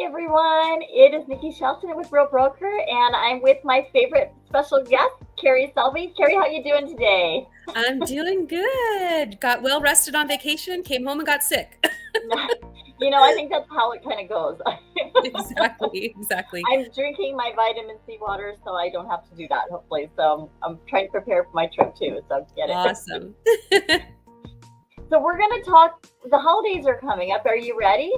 everyone. It is Niki Shelton with Real Broker, and I'm with my favorite special guest, Kerri Selby. Kerri, how you doing today? I'm doing good. Got well rested on vacation, came home and got sick. I think that's how it kind of goes. Exactly. I'm drinking my vitamin C water, so I don't have to do that, hopefully. So I'm trying to prepare for my trip, too, so get it. Awesome. So we're going to talk, the holidays are coming up. Are you ready?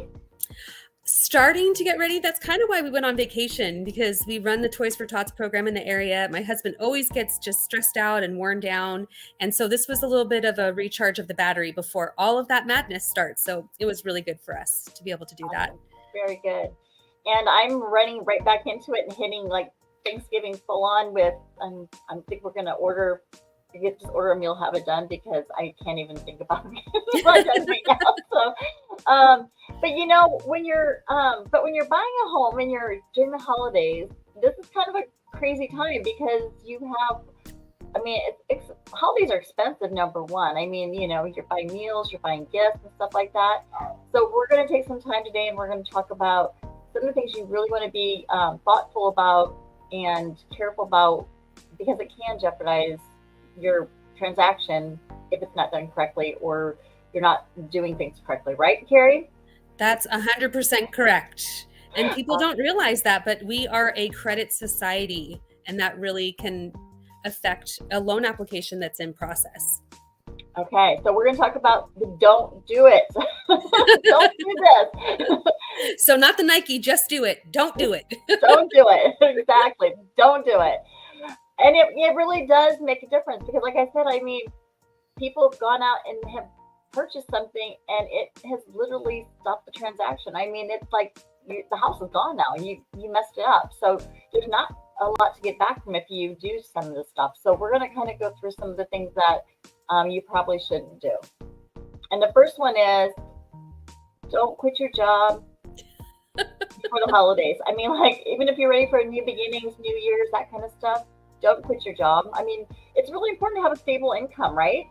Starting to get ready. That's kind of why we went on vacation, because we run the Toys for Tots program in the area. My husband always gets just stressed out and worn down. And so this was a little bit of a recharge of the battery before all of that madness starts. So it was really good for us to be able to do that. Very good. And I'm running right back into it and hitting like Thanksgiving full on with, I think we're going to order a meal, have it done, because I can't even think about it right now. So, when you're buying a home and you're during the holidays, this is kind of a crazy time because holidays are expensive, number one. You're buying meals, you're buying gifts and stuff like that. So we're going to take some time today and we're going to talk about some of the things you really want to be thoughtful about and careful about, because it can jeopardize your transaction if it's not done correctly or you're not doing things correctly. Right, Kerri? That's 100% correct. And people don't realize that, but we are a credit society, and that really can affect a loan application that's in process. Okay, so we're going to talk about the don't do it. Don't do this. So not the Nike, just do it. Don't do it. Don't do it. Exactly. Don't do it. And it really does make a difference because, like I said, people have gone out and have purchased something and it has literally stopped the transaction. It's like the house is gone now and you messed it up. So there's not a lot to get back from if you do some of this stuff. So we're going to kind of go through some of the things that you probably shouldn't do. And the first one is don't quit your job for the holidays. Even if you're ready for new beginnings, New Year's, that kind of stuff, don't quit your job. It's really important to have a stable income, right?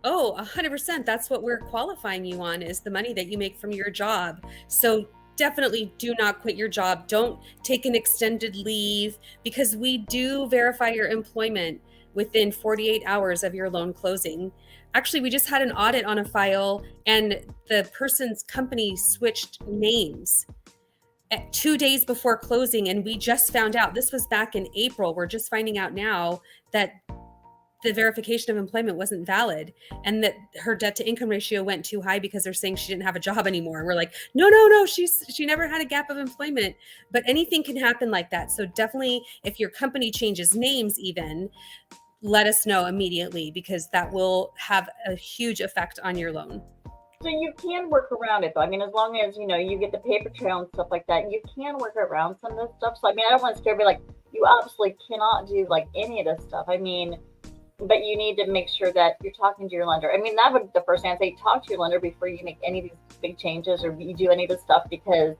Oh, 100%. That's what we're qualifying you on, is the money that you make from your job. So definitely do not quit your job. Don't take an extended leave, because we do verify your employment within 48 hours of your loan closing. Actually, we just had an audit on a file and the person's company switched names 2 days before closing. And we just found out, this was back in April, we're just finding out now that the verification of employment wasn't valid and that her debt to income ratio went too high because they're saying she didn't have a job anymore. And we're like, no, she never had a gap of employment. But anything can happen like that. So definitely, if your company changes names even, let us know immediately, because that will have a huge effect on your loan. So you can work around it though. As long as, you get the paper trail and stuff like that, you can work around some of this stuff. So, I don't want to scare you, you absolutely cannot do any of this stuff. But you need to make sure that you're talking to your lender. That would be the first thing I'd say, talk to your lender before you make any of these big changes or you do any of this stuff, because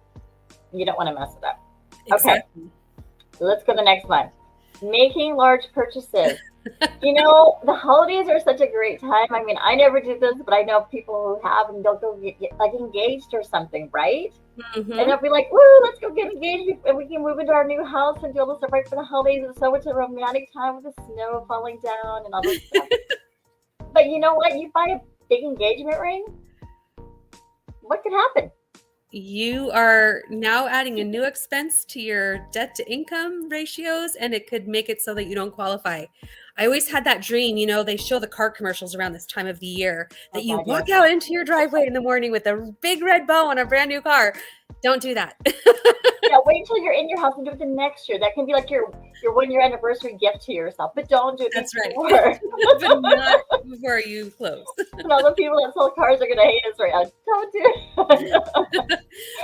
you don't want to mess it up. Exactly. Okay. So let's go to the next one. Making large purchases. The holidays are such a great time. I never do this, but I know people who have, and they'll go get engaged or something, right? Mm-hmm. And they'll be like, woo, let's go get engaged and we can move into our new house and do all this stuff right for the holidays. And so it's a romantic time with the snow falling down and all this stuff. But you know what? You buy a big engagement ring, what could happen? You are now adding a new expense to your debt to income ratios, and it could make it so that you don't qualify. I always had that dream, they show the car commercials around this time of the year that you walk out into your driveway in the morning with a big red bow on a brand new car. Don't do that. Yeah, wait until you're in your house and do it the next year. That can be like your 1 year anniversary gift to yourself, but don't do it before. Right. But not before you close. And all the people that sell cars are going to hate us right now. Don't do it.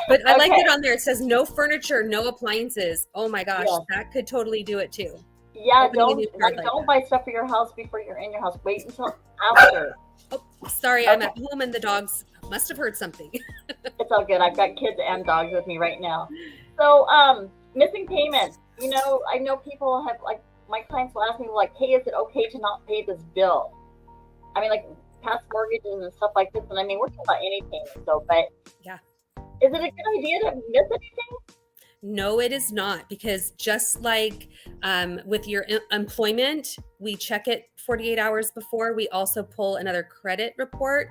But I like it on there. It says no furniture, no appliances. Oh my gosh, That could totally do it too. Yeah, don't buy stuff for your house before you're in your house. Wait until after. Oh, sorry, I'm at home and the dogs must have heard something. It's all good. I've got kids and dogs with me right now. So, missing payments. I know people have, my clients will ask me, hey, is it okay to not pay this bill? Past mortgages and stuff like this. And we're talking about any payment, but Is it a good idea to miss anything? No, it is not, because just like with your employment, we check it 48 hours before. We also pull another credit report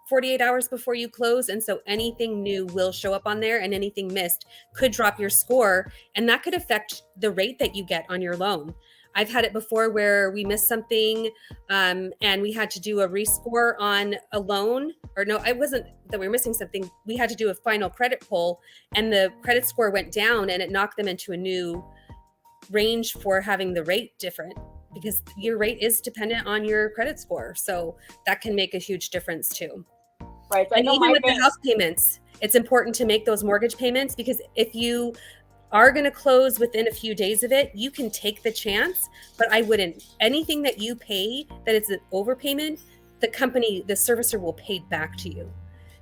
48 hours before you close. And so anything new will show up on there, and anything missed could drop your score. And that could affect the rate that you get on your loan. I've had it before where we missed something and we had to do a rescore on a loan. Or no, it wasn't that we were missing something. We had to do a final credit pull, and the credit score went down, and it knocked them into a new range for having the rate different, because your rate is dependent on your credit score. So that can make a huge difference too. Right. So and even with the house payments, it's important to make those mortgage payments, because if you are going to close within a few days of it, you can take the chance, but I wouldn't. Anything that you pay that is an overpayment, the company, the servicer will pay back to you.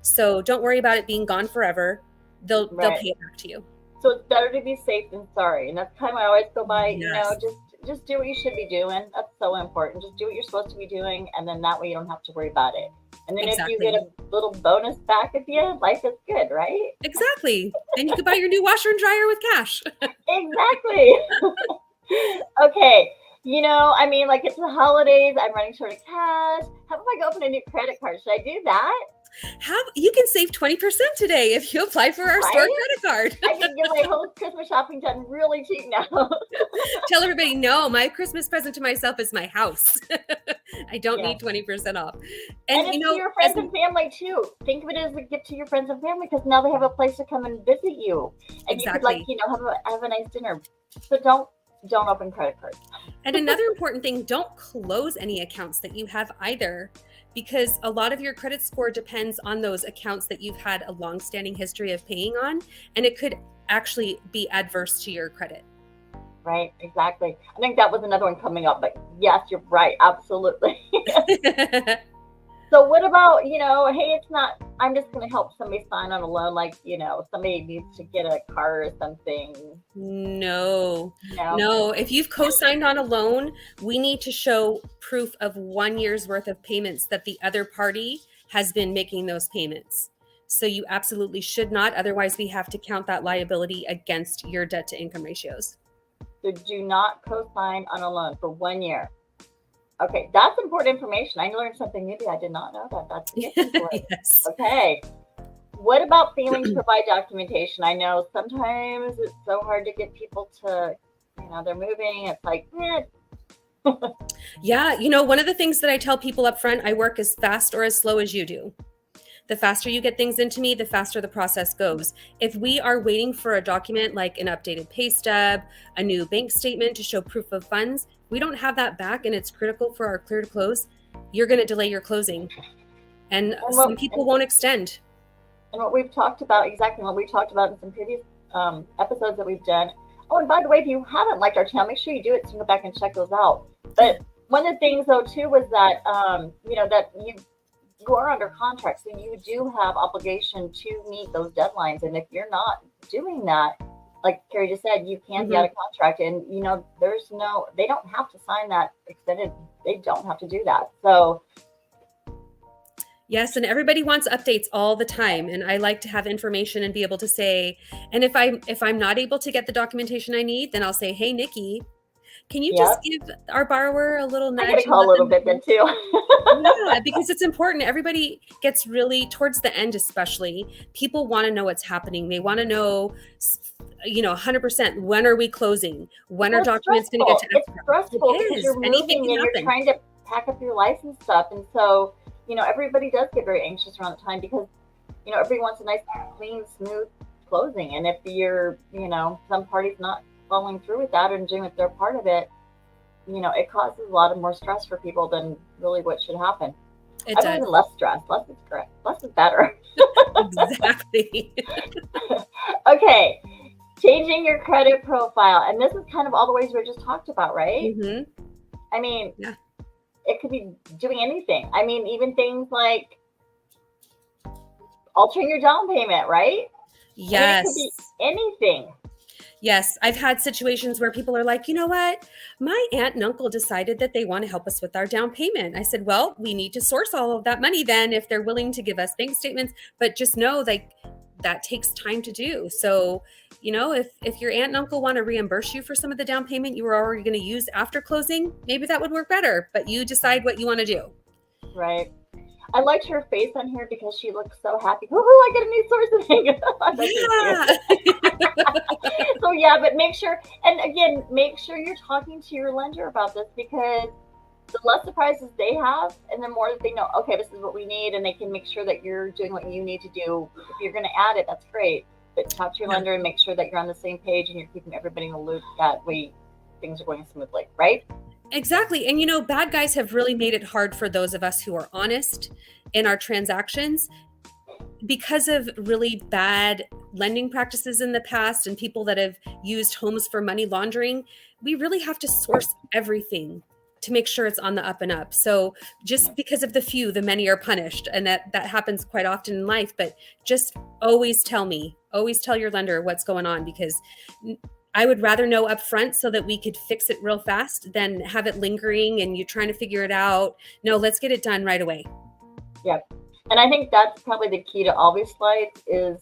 So don't worry about it being gone forever. They'll pay it back to you. So it's better to be safe than sorry. And that's kind of what I always go by, you know, just do what you should be doing. That's so important. Just do what you're supposed to be doing. And then that way you don't have to worry about it. And then if you get a little bonus back at the end, life is good, right? Exactly. And you can buy your new washer and dryer with cash. Exactly. Okay. You know, I mean, like, it's the holidays. I'm running short of cash. How about if I go open a new credit card? Should I do that? You can save 20% today if you apply for our store credit card. I can get my whole Christmas shopping done really cheap now. Tell everybody, no, my Christmas present to myself is my house. I don't need 20% off. And it's to your friends and family too. Think of it as a gift to your friends and family, because now they have a place to come and visit you. And you could, like, you know, have a nice dinner. So don't open credit cards. And another important thing, don't close any accounts that you have either, because a lot of your credit score depends on those accounts that you've had a long-standing history of paying on, and it could actually be adverse to your credit. Right, exactly. I think that was another one coming up, but yes, you're right, absolutely. So what about, you know, hey, it's not, I'm just going to help somebody sign on a loan, like, you know, somebody needs to get a car or something. No. If you've co-signed on a loan, we need to show proof of 1 year's worth of payments that the other party has been making those payments. So you absolutely should not. Otherwise, we have to count that liability against your debt to income ratios. So do not co-sign on a loan for 1 year. Okay, that's important information. I learned something new. I did not know that. That's important. Yes. Okay. What about failing to provide documentation? I know sometimes it's so hard to get people to, you know, they're moving. It's like, Yeah, you know, one of the things that I tell people up front, I work as fast or as slow as you do. The faster you get things into me, the faster the process goes. If we are waiting for a document like an updated pay stub, a new bank statement to show proof of funds, we don't have that back and it's critical for our clear to close, you're going to delay your closing. And some people won't extend. And what we've talked about, exactly what we talked about in some previous episodes that we've done. Oh, and by the way, if you haven't liked our channel, make sure you do it so you can go back and check those out. But one of the things, though, too, was that, you know, that you are under contract, so you do have obligation to meet those deadlines. And if you're not doing that, like Kerri just said, you can't be out of contract. And, you know, they don't have to sign that extended. They don't have to do that. So. Yes. And everybody wants updates all the time. And I like to have information and be able to say, and if I'm not able to get the documentation I need, then I'll say, hey, Niki, can you just give our borrower a little nudge? I get a call a little bit then too. Yeah, because it's important. Everybody gets really, towards the end especially, people want to know what's happening. They want to know, you know, 100%, when are we closing? When are documents going to get to escrow? It's stressful because you're moving and you're trying to pack up your life and stuff. And so, you know, everybody does get very anxious around the time because, you know, everybody wants a nice, clean, smooth closing. And if you're, you know, some party's not following through with that and doing their part of it, you know, it causes a lot of more stress for people than really what should happen. It I believe in less stress. Less is correct. Less is better. Exactly. Okay. Changing your credit profile. And this is kind of all the ways we just talked about, right? Mm-hmm. I mean, it could be doing anything. I mean, even things like altering your down payment, right? Yes. I mean, it could be anything. Yes, I've had situations where people are like, you know what? My aunt and uncle decided that they want to help us with our down payment. I said, well, we need to source all of that money then if they're willing to give us bank statements. But just know, like, that takes time to do. So, if your aunt and uncle want to reimburse you for some of the down payment you were already going to use after closing, maybe that would work better, but you decide what you want to do. Right. I liked her face on here because she looked so happy. Woohoo, I get a new source of income. Yeah. So yeah, but make sure, and again, make sure you're talking to your lender about this, because the less surprises they have and the more that they know, okay, this is what we need, and they can make sure that you're doing what you need to do. If you're going to add it, that's great. But talk to your lender and make sure that you're on the same page and you're keeping everybody in the loop. That way things are going smoothly, right? Exactly. And bad guys have really made it hard for those of us who are honest in our transactions because of really bad lending practices in the past and people that have used homes for money laundering. We really have to source everything to make sure it's on the up and up. So just because of the few, the many are punished. And that happens quite often in life. But just always tell your lender what's going on, because I would rather know upfront so that we could fix it real fast than have it lingering and you're trying to figure it out. No, let's get it done right away. Yep. And I think that's probably the key to all these slides is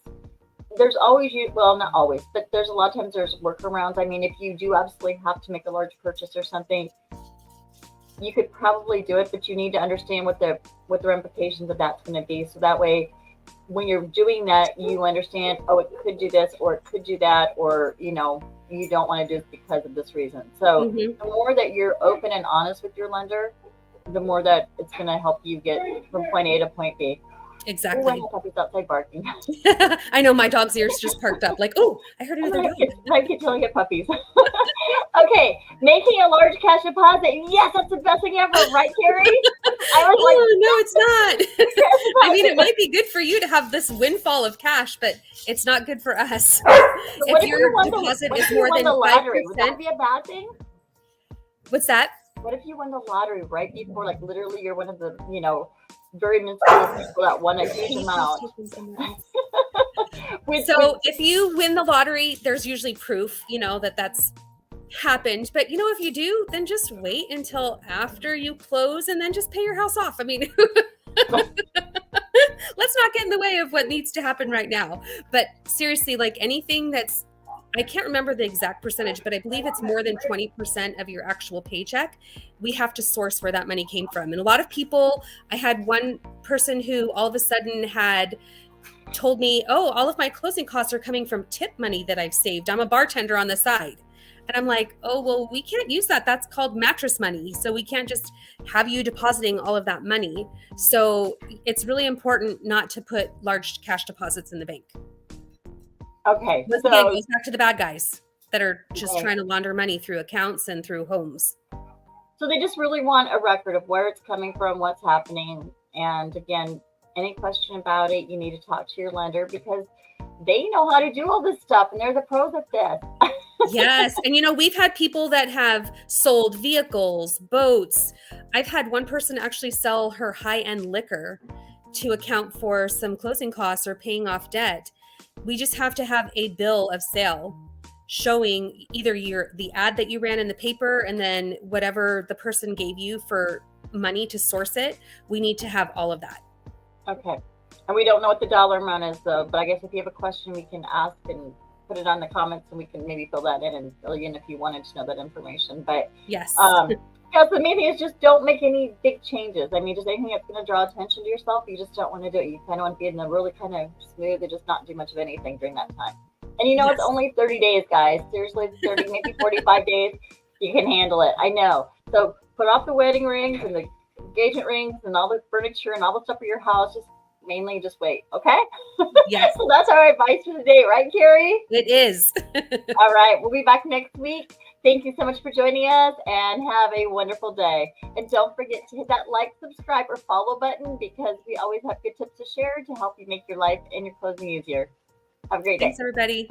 there's always, well, not always, but there's a lot of times there's workarounds. I mean, if you do absolutely have to make a large purchase or something, you could probably do it, but you need to understand what the ramifications of that's going to be. So that way, when you're doing that, you understand, oh, it could do this, or it could do that, or, you don't want to do it because of this reason. So the more that you're open and honest with your lender, the more that it's going to help you get from point A to point B. Exactly. Oh, my puppy's outside barking. I know, my dog's ears just perked up like, oh, I heard another dog. My kids only get puppies. Okay, making a large cash deposit. Yes, that's the best thing ever, right, Kerri? I was no, it's not. I mean, it might be good for you to have this windfall of cash, but it's not good for us. If your deposit is more than 5%, would that be a bad thing? What's that? What if you won the lottery right before, like literally you're one of the, very minuscule people that won a huge amount? So if you win the lottery, there's usually proof, that's happened. But if you do, then just wait until after you close and then just pay your house off. I mean, let's not get in the way of what needs to happen right now. But seriously, like anything that's, I can't remember the exact percentage, but I believe it's more than 20% of your actual paycheck. We have to source where that money came from. And a lot of people, I had one person who all of a sudden had told me, oh, all of my closing costs are coming from tip money that I've saved. I'm a bartender on the side. And I'm like, oh, well, we can't use that. That's called mattress money. So we can't just have you depositing all of that money. So it's really important not to put large cash deposits in the bank. Okay. Once again, it goes back to the bad guys that are just trying to launder money through accounts and through homes. So they just really want a record of where it's coming from, what's happening. And again, any question about it, you need to talk to your lender because they know how to do all this stuff and they're the pros at this. Yes. And we've had people that have sold vehicles, boats. I've had one person actually sell her high-end liquor to account for some closing costs or paying off debt. We just have to have a bill of sale showing either the ad that you ran in the paper and then whatever the person gave you for money to source it. We need to have all of that. Okay. And we don't know what the dollar amount is though, but I guess if you have a question, we can ask and put it on the comments and we can maybe fill that in and fill you in if you wanted to know that information. But yes. Because the main thing is just don't make any big changes. I mean, just anything that's going to draw attention to yourself, you just don't want to do it. You kind of want to be in the really kind of smooth and just not do much of anything during that time. And Yes. it's only 30 days, guys. Seriously, 30, maybe 45 days. You can handle it. I know. So put off the wedding rings and the engagement rings and all the furniture and all the stuff for your house. Just mainly just wait. Okay. Yes. So that's our advice for the day, right, Kerri? It is. All right. We'll be back next week. Thank you so much for joining us and have a wonderful day. And don't forget to hit that like, subscribe, or follow button because we always have good tips to share to help you make your life and your closing easier. Have a great day. Thanks, everybody.